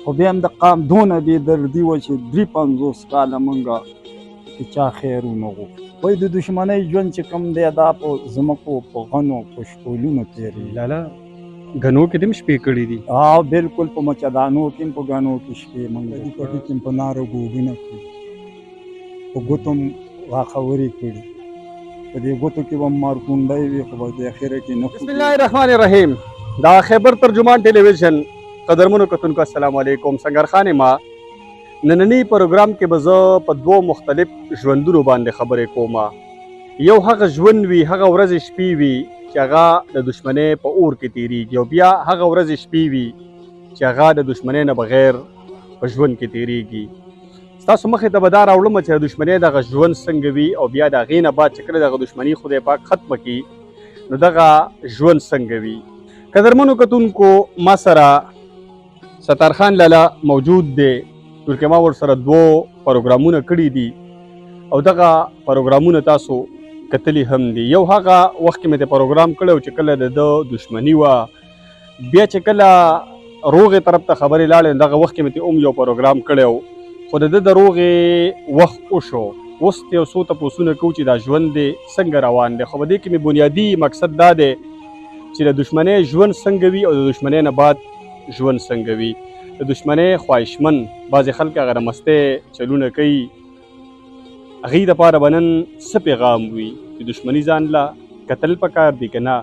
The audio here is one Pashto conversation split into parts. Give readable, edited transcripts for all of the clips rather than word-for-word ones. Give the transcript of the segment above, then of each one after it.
خو بیا هم د قام دونه بېدردي وه چې 53 کاله موږ د چا خیر ونه غوښت. وایي د دشمنۍ ژوند چې کوم دی دا په ځمکو په غنو په شپولونو تېرېږي. لالا غنو کې دې هم شپې کړي دي؟ بالکل په مچدانو کې هم په غنو کې شپې موږ په دې پټي کې هم په نارو ګوګونه کړي، په ګوتو هم غاښورې کړي، په دې ګوتو کې به هم مارکونډۍ وي خو په دې اخره کې نه. بسم الله الرحمن الرحیم. دا خیبر ترجمان ټلویزیون قدرمنو کتونکو السلام علیکم. سنگرخان ما نننی پروګرام کې به زه په دوه مختلف ژوندونو باندې خبرې کوم. یو هغه ژوند وي، هغه ورځې شپې وي چې هغه د دشمنۍ په اور کې تېرېږي، او بیا هغه ورځې شپې وي چې هغه د دشمنۍ نه بغیر په ژوند کې تېرېږي. ستاسو مخې ته به دا راوړم چې د دشمنۍ دغه ژوند څنګه وي، او بیا د هغې نه بعد چې کله دغه دشمني خدای پاک ختمه کړي نو دغه ژوند څنګه وي. قدرمنو کتونکو ما سره ستارخان لالا موجود دی، بلکې ما ورسره 2 پروګرامونه کړي دي او دغه پروګرامونه تاسو کتلی هم دي. یو هغه وخت کې مې د پروګرام کړی چې کله د دشمني وه، بیا چې کله روغې طرف ته خبرې لاړې دغه وخت کې مې هم یو پروګرام کړی، خو د روغې وخت وشو. اوس یو څو تپوسونه کوو چې دا ژوند دی څنګه روان دی، خو په دې کې مې بنیادي مقصد دا دی چې د دشمنۍ ژوند څنګه وي او د دشمنۍ نه بعد ژوند څنګه وي. د دشمنۍ خواهشمن بعضې خلک هغه د مستۍ چلونه کوي، هغوی دپاره به نن څه پیغام وي چې دشمني ځان له کتل پکار دي که نه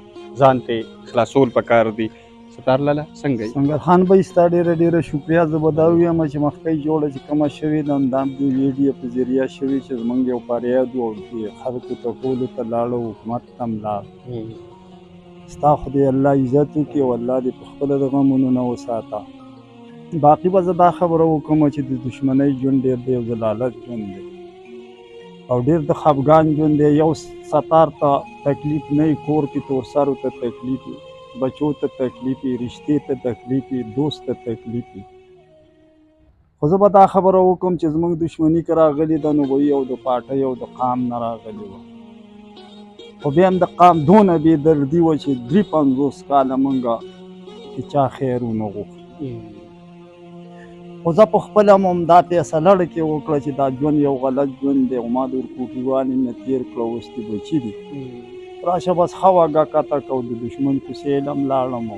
ځان ته خلاصول پکار دي. ستار لالا څنګه یې؟ سنگرخان بھائی ستا ډېره شکریه. زه به دا ووایم چې مخکې جوړه چې کومه شوې ده دا د ویډیو په ذریعه شوې چې زموږ یو فریاد و او خلکو ته ټولو ته لاړو، حکومت ته هم لاړ. ستا خدای الله عزت وکړي او الله دې په خپله د غمونو نه وساته. باقي به زه دا خبره وکړم چې د دشمنۍ ژوند ډېر د یو ذلالت ژوند دی او ډېر د خفګان ژوند دی. یو ستار ته تکلیف نه وي، کور کې تورسرو ته تکلیف وي، بچو ته تکلیف وي، رشتې ته تکلیف وي، دوست ته تکلیف وي. خو زه به دا خبره وکړم چې زموږ دشمني که راغلې ده نو به یو د پاټۍ او د قام نه راغلې وه، خو بیا هم د قام دونه بېدردي وه چې 53 کاله موږ د چا خیر ونه غوښت. خو زه په خپله هم همدا فیصله کې وکړه چې دا ژوند یو غلط ژوند دی او ما د ورکوټیوالې نه تېر کړه، اوس دې بچي دي راشه بس ښه وږه کته کو د دشمن کوڅې له هم لاړم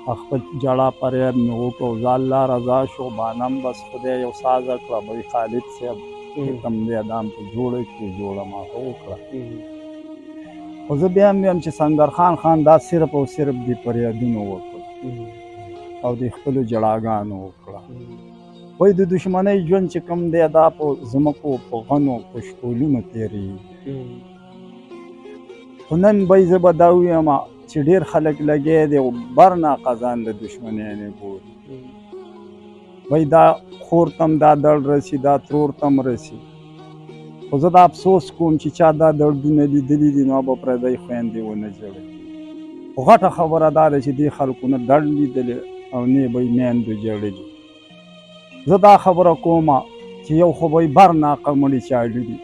او خپل جړا فریاد مې وکړ، زه الله رضا شو بانم بس خدای یو سازه کړه. بھائی خالد صاحب چې کوم دی دا هم په جوړه کې جوړه ما وکړه. خو زه بیا هم وایم چې سنگرخان خان دا صرف او صرف دې فریادونه وکړه او د خپلو جړاګانو وکړه. وایي د دشمنۍ ژوند چې کوم دی دا په ځمکو په غنو په شپولونو تېرېږي. خو نن به زه به دا ووایم چې ډېر خلک لګیا دی او بر ناقضان د دشمنۍ نه ګوري. وایي دا خور ته هم دا دړ رسي، دا ترور ته هم رسي. خو زه دا افسوس کوم چې چا دا دردونه لیدلي دي نو به پردی خویندې ونه ژړوي. خو غټه خبره دا ده چې دې خلکو نه دړ لیدلی او نه به یې میندو ژړلي. زه دا خبره کوم چې یو خو به یې بر ناقه مړي چاړي دي،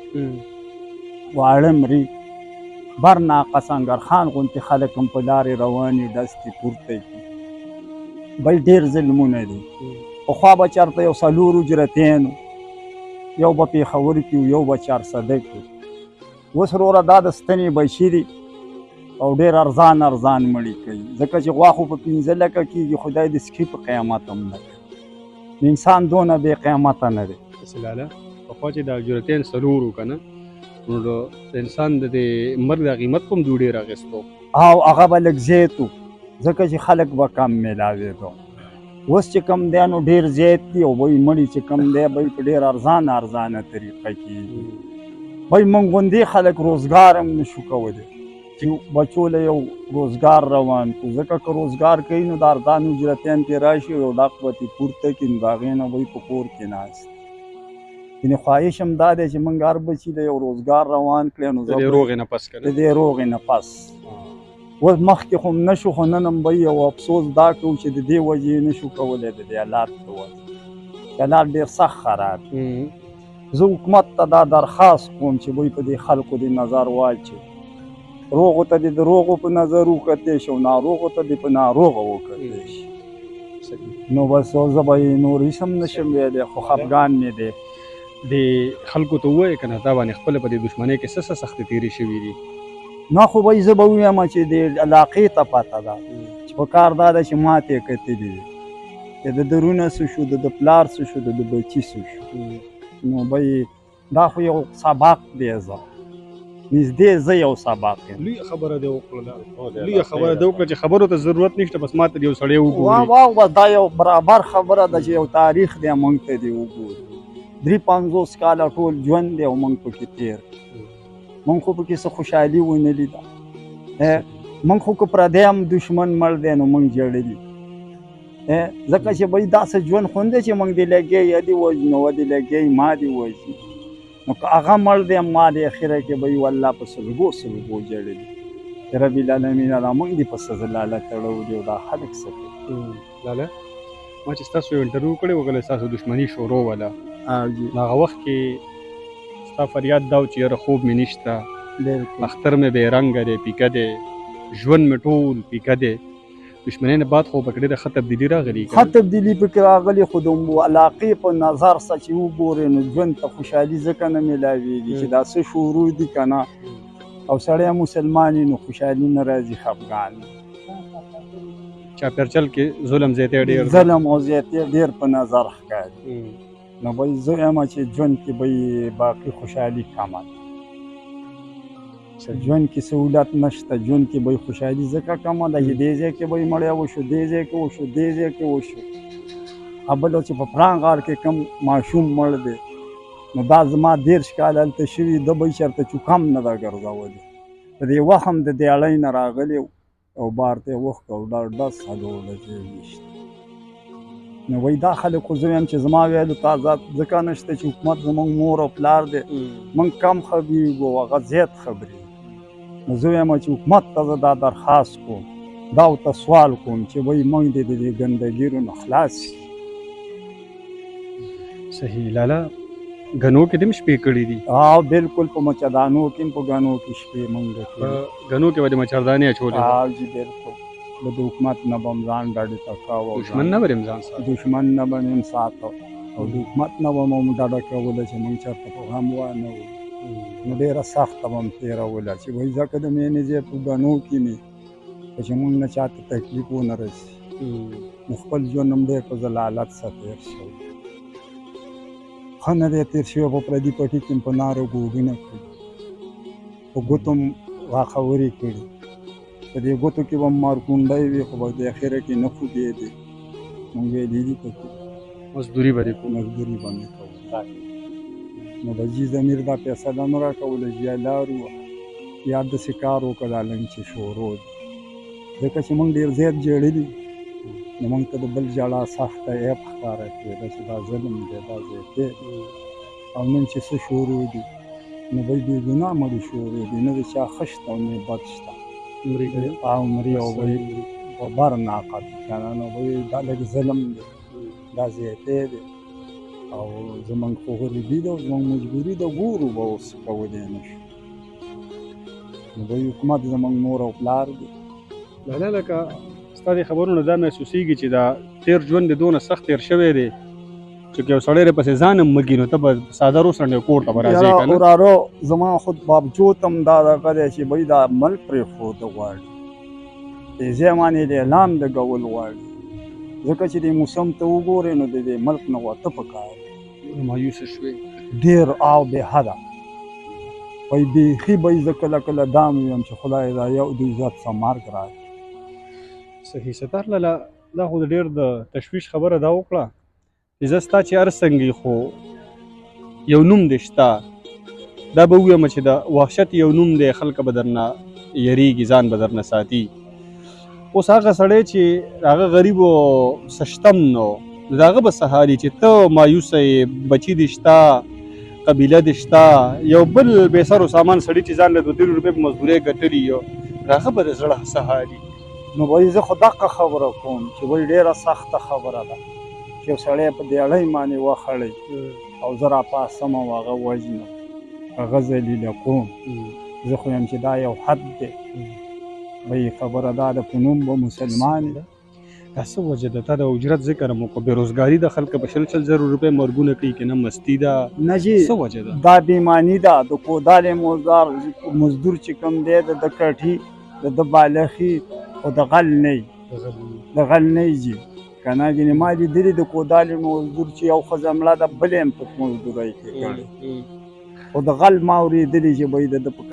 واړه مري بر ناقه سنگرخان غوندې خلک هم په لارې روانې ډستې پورته کړي. بل ډېر ظلمونه دي. پخوا به چېرته یو 4 اجرتین یو به پېښور کې و، یو به چارسده کې. اوس وروره دا د ستنې بچي دي او ډېر ارزان مړي کوي، ځکه چې غوا خو په 15 لکه کېږي، خدای دې سکي په قیامت هم نه کوي. انسان دونه بې قیمته نه دی. لالا پخوا چې د اجرتین 4 که نه نو د انسان د مرګ د قیمت په هم دوی ډېر اخیستو او هغه به لږ زیات و، ځکه چې خلک به کم میلاوېدو. اوس چې کم دی نو ډېر زیات دي او وایي مړي چې کم دی به په ډېر ارزانه طریقه کېږي. وایي موږ غوندې خلک روزګار هم نشو کولی چې بچو له یو روزګار روان کړو، ځکه که روزګار کوي نو د ارزان اجرتین پرې راشي او ډاق به ترې پورته کړي نو د هغې نه وایي په کور کې ناست. یعنې خواهش هم دا دی چې موږ هر بچي له یو روزګار روان کړی نو د دې روغې نه پس د دې روغې نه پس. اوس مخکې خو نه شو، خو نن هم به یو افسوس دا کوو چې د دې وجې نه شو کولی د دې حالات په وجه. حالات ډېر سخت خراب دي. زه حکومت ته دا درخواست کوم چې دوی په دې خلکو دې نظر واچوي، روغو ته دې د روغو په نظر وکتلی شي او ناروغو ته دې په ناروغه وکتلی شي. نو بس زه به یې نور هېڅ هم نشم ویلی خو خفګان مې دی. د خلکو ته ووایې که نه تا باندې خپله په دې دښمنۍ کې څه څه سختې تېرې شوي دي؟ نه خو به یې زه به ووایم چې د علاقې ته پته ده چې په کار دا ده چې ماتې کتلي دي چې د درونه څه شو د پلار څه شو د بچي څه شو. نو به یې دا خو یو سبق دی. زه نږدې زه یو سبق یم. لویه خبره دې وکړله چې خبرو ته ضرورت نشته بس ما ته د یو سړی وګوري. واه دا یو برابر خبره ده چې یو تاریخ دی موږ ته دې وګوري. 53 کاله ټول ژوند دی او موږ پکې تېر موږ خو پکې څه خوشحالي ونه لیده. موږ خو که پردی هم دشمن مړ دی نو موږ ژړلي ځکه چې بهی داسې ژوند خو نه دی چې موږ دې لګیا یا دې وژنو و دې لګیا ما دې وژني نو که هغه مړ دی ما دې اخره کې به یې والله په سلګو ژړلي چې رب العالمین را موږ دې په څه لاله تړو دي او دا خلک څه کوي. لاله ما چې ستاسو یو انټرویو کړی وګله ستاسو دښمني شروع وله هغه وخت کې ستا فریاد دا و چې یاره خوب مې نشته اختر مې بې رنګه دی پیکه دی ژوند مې ټول پیکه دی. دښمنۍ نه بعد خو پکې ډېره ښه تبدیلي راغلي ښه تبدیلي پکې راغلي خو د علاقې په نظر څه چې وګورې نو ژوند ته خوشحالي ځکه نه میلاویږي چې دا څه شروع دي که نه او سړی مسلمان نو خوشحالي نه راځي خفګان چاپېرچل کې ظلم زیاتی ډېر ظلم او زیاتی ډېر په نظر ښکاري نو به زه یم چې ژوند کې به باقي خوشحالي کمه ده. ژوند کې سهولت نشته ژوند کې به خوشحالي ځکه کمه ده چې دې ځای کې به مړی وشو دې ځای کې وشو دې ځای کې وشو. بل چې په پړانګ غار کې کم ماشوم مړ دی نو دا زما 13 کاله هلته شوي ده به یې چېرته چوکم نه ده ګرځولی په دې وخت هم د دیاړۍ نه راغلی او بار ته یې وښکه او دا ډز څلور ورځې ویشت نو وایي دا خلک خو زه وایم چې زما ویلو ته ځکه نشته چې حکومت زموږ مور او پلار دی موږ کم خبرېږو هغه زیات خبرېږي نو زه وایم چې حکومت ته زه دا درخواست کوم دا ورته سوال کوم چې وایي موږ دې د دې ګندګیرو نه خلاص شي. صحیح لاله غنو کې دې هم شپې کړي دي؟ بالکل په مچدانو کې هم په غنو کې شپې موږ کړي غنو کې به د مچردانې اچولې جی بالکل د حکومت نه به م ځان ډډې ته کوه دښمن نه به یم ځان ساته دښمن نه به م ساته او د حکومت نه به م ډډه کوله چې موږ چېرته په غم وانه وو نو ډېره سخته به م تېروله چې وایي ځکه د مینې ځای په غنو کې مې چې موږ نه چاته تکلیف ونه رسي نو خپل ژوند هم ډېر په ضلالت سره تېر شوی ښه نه دی تېر شوی په پردي پټي کې په نارو ګوګونه کړي په ګوتو م غاښورې کړي په دې ګوتو کې به مارکونډی وي خو به د اخره کې نه خوږېدې موږ ویلي دي پکې مزدوري به دې کوو مزدوري به مې کوو نو به جي ضمیر دا فیصله نه راکوله چې یا لار وه یا داسې کار وکړه دا لنګ چې شروع دي ځکه چې موږ ډېر زیات ژړلي نو موږ ته د بل ژړا سخته عیب ښکاره کېده چې دا ظلم دی دا زیاتې او نن چې څه شروع دي نو به بې ګناه مړي شروع دي نه د چا ښه شته او نه بد شته او مري او به په بر ناقت که نه نو به دا لږ ظلم دی دا زیاتې دی او زموږ خو غریبي ده او زموږ مجبوري ده ګورو به اوس کولی نه شو نو به حکومت زموږ مور او پلار دی. لاله لکه ستا د خبرونو دا محسوسېږي چې دا تېر ژوند دې دونه سخت تېر شوی دی چې که یو سړی پسې ځان هم مږي نو ته به ساده روسنډې کور ته به راځې که نه وراره زما خود باوجود هم دا دغه دی چې بهی دا ملک پرېښوده غواړي دې ځای باندې د اعلان لګول غواړي ځکه چې دې موسم ته وګورې نو د دې ملک نه وته پکار مایوسه شوې ډېر او بې حده وایي بیخي به یې زه کله کله دا م ویم چې خدای دا یو د عزت څه مرګ راکړي. صحیح ستار لاله دا خو ډېر د تشویش خبره دا وکړه چې زه ستا چې هر څنګه خو یو نوم دې شته دا به ووایم چې د وحشت یو نوم دی خلک به درنه یریږي ځان به درنه ساتي. اوس هغه سړی چې هغه غریب او سشتم نو د هغه به څه حال چې ته مایوسه یې بچي دې شته قبیله دې شته یو بل بې سر و سامان سړي چې ځان له 2-3 روپۍ په مزدورۍ ګټلي یو د هغه به د زړه څه حال نو وایي زه خو دقه خبره کوم چې وایي ډېره سخته خبره ده چې یو سړی په دیاړۍ باندې وخړی او زه راپاسم او هغه وژنم هغه ذلیله کوم زه خو یم چې دا یو حد دی وایي خبره دا ده په نوم به مسلمان دی دا څه وجه ده؟ تا د اجرت ذکر هم وکړ، بېروزګاري د خلکو په شل روپۍ مرګونه کوي که نه مستی ده، نه جی څه وجه ده؟ دا بېماني ده. د کودال مزدور چې کوم دی د کټي د بالخي او د غل نه د غل نه جي که نه ګینې ما لیدلي د کودال مزدور چې یو ښځه مړه ده بل یې هم په مزدورۍ کې کړې، خو د غل ما اورېدلي چې به یې د ده په